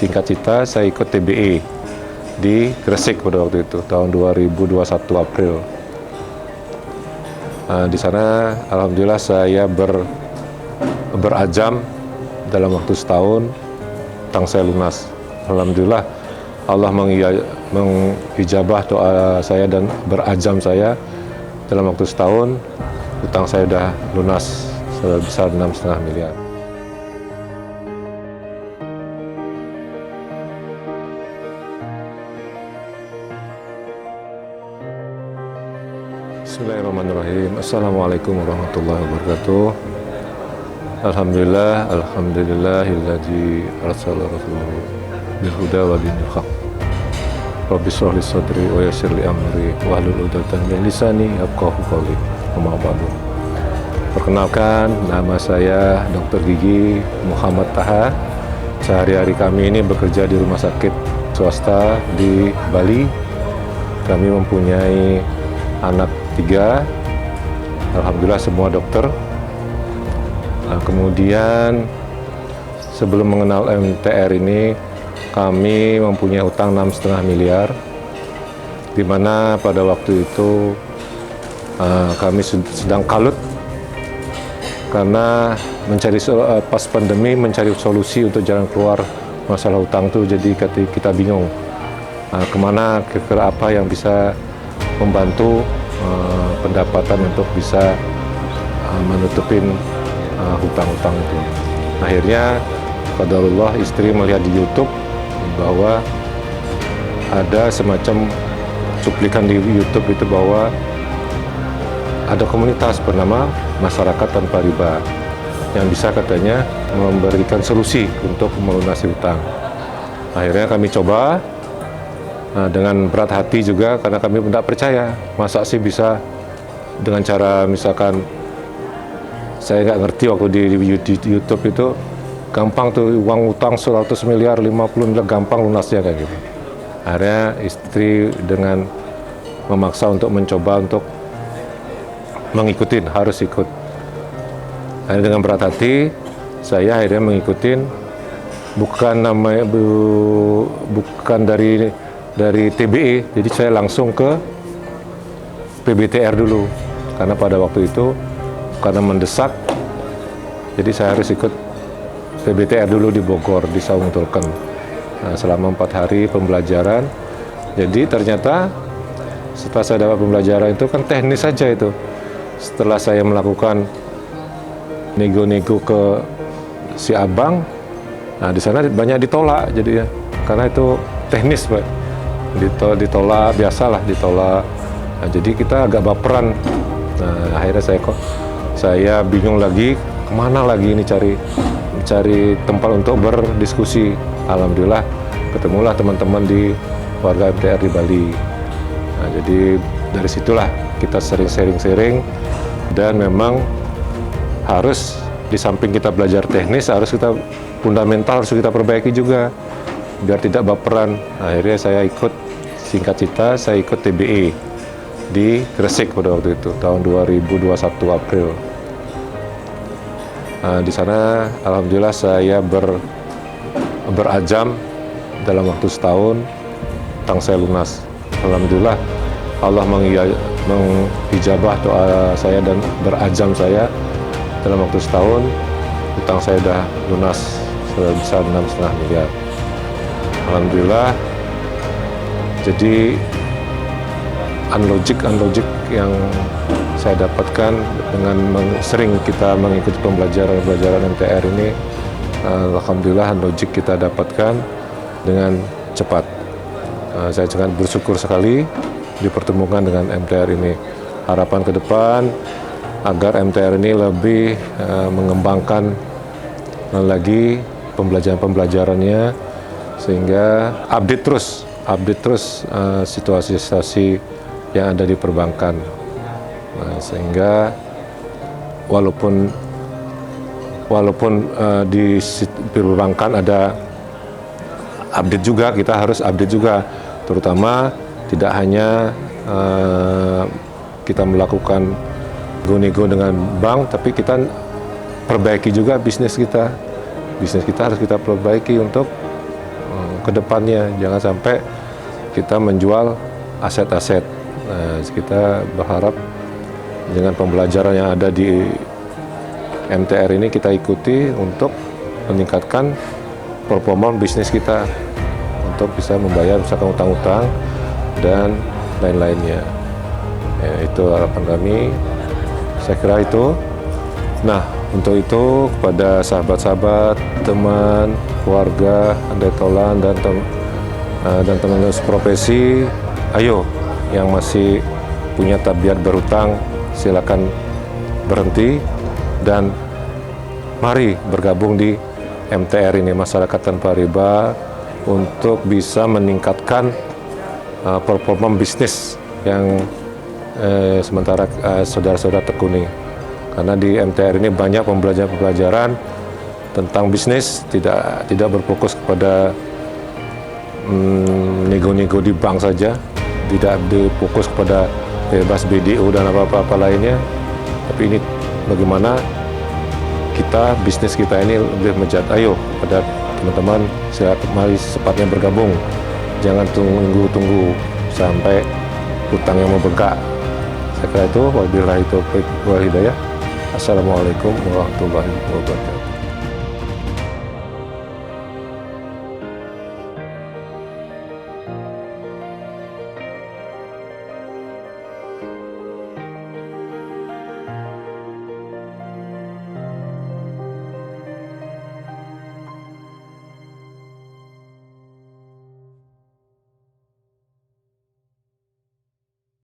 singkat cerita, saya ikut TBE di Gresik pada waktu itu, tahun 2021 April. Di sana, alhamdulillah saya berazam dalam waktu setahun, utang saya lunas. Alhamdulillah, Allah mengijabah doa saya dan berazam saya. Dalam waktu setahun, utang saya sudah lunas sebesar 6,5 miliar. Bismillahirrahmanirrahim. Assalamualaikum warahmatullahi wabarakatuh. Alhamdulillahilladzi arsala rasulahu bil huda wa dinil haq. Rabbi shrah li sadri wa yassir li amri wahlul 'uqdatam min lisani yafqahu qawli. Amma ba'du. Perkenalkan, nama saya Dr. Gigi Muhammad Taha. Sehari-hari kami ini bekerja di rumah sakit swasta di Bali. Kami mempunyai anak 3, alhamdulillah semua dokter. Kemudian sebelum mengenal MTR ini, kami mempunyai utang 6,5 miliar, di mana pada waktu itu kami sedang kalut karena pas pandemi mencari solusi untuk jalan keluar masalah utang itu. Jadi kita bingung kemana, kira-kira apa yang bisa membantu pendapatan untuk bisa menutupin hutang-hutang itu. Akhirnya qadarullah, istri melihat di YouTube bahwa ada semacam cuplikan di YouTube itu bahwa ada komunitas bernama Masyarakat Tanpa Riba yang bisa katanya memberikan solusi untuk melunasi hutang. Akhirnya kami coba dengan berat hati juga, karena kami tidak percaya masa sih bisa dengan cara, misalkan saya nggak ngerti waktu di YouTube itu gampang tuh, uang utang 100 miliar, 50 miliar gampang lunasnya kayak gitu. Akhirnya istri dengan memaksa untuk mencoba untuk mengikutin, harus ikut. Akhirnya dengan berat hati saya akhirnya mengikutin, bukan dari TBE, jadi saya langsung ke PBTR dulu, karena pada waktu itu karena mendesak, jadi saya harus ikut PBTR dulu di Bogor, di Saung Tulken. Selama 4 hari pembelajaran. Jadi ternyata setelah saya dapat pembelajaran itu kan teknis saja itu. Setelah saya melakukan nego-nego ke si abang, di sana banyak ditolak, jadi ya, karena itu teknis, Pak. Ditolak, biasalah ditolak. Jadi kita agak baperan. Akhirnya saya bingung lagi, kemana lagi ini cari tempat untuk berdiskusi. Alhamdulillah ketemulah teman-teman di warga MTR di Bali. Jadi dari situlah kita sering sharing, dan memang harus di samping kita belajar teknis, harus kita fundamental harus kita perbaiki juga biar tidak baperan. Akhirnya saya ikut, singkat cerita, saya ikut TBE di Gresik pada waktu itu, tahun 2021 April. Di sana, alhamdulillah saya berazam dalam waktu setahun, utang saya lunas. Alhamdulillah, Allah mengijabah doa saya dan berazam saya. Dalam waktu setahun, utang saya sudah lunas sebesar 6,5 miliar. Alhamdulillah. Jadi unlogic yang saya dapatkan dengan sering kita mengikuti pembelajaran MTR ini, alhamdulillah unlogic kita dapatkan dengan cepat. Saya sangat bersyukur sekali dipertemukan dengan MTR ini. Harapan ke depan agar MTR ini lebih mengembangkan lagi pembelajarannya, sehingga update terus situasi yang ada di perbankan. Sehingga walaupun di perbankan ada update juga, kita harus update juga, terutama tidak hanya kita melakukan nego dengan bank, tapi kita perbaiki juga bisnis kita harus kita perbaiki untuk ke depannya. Jangan sampai kita menjual aset-aset. Nah, kita berharap dengan pembelajaran yang ada di MTR ini kita ikuti untuk meningkatkan performa bisnis kita untuk bisa membayar misalkan utang-utang dan lain-lainnya. Ya, itu harapan kami. Saya kira itu. Nah, untuk itu kepada sahabat-sahabat, teman, keluarga, andai tolan dan teman-teman seprofesi, ayo yang masih punya tabiat berhutang silakan berhenti dan mari bergabung di MTR ini, masyarakat tanpa riba, untuk bisa meningkatkan performa bisnis yang sementara saudara-saudara tekuni. Karena di MTR ini banyak pembelajaran tentang bisnis, tidak berfokus kepada nego-nego di bank saja, tidak difokus kepada bebas BDO dan apa-apa lainnya, tapi ini bagaimana bisnis kita ini lebih menjadi. Ayo pada teman-teman, silakan mari secepatnya bergabung, jangan tunggu sampai hutang yang membengkak. Saya kira itu. Wabillahi taufiq wal hidayah. Assalamualaikum warahmatullahi wabarakatuh.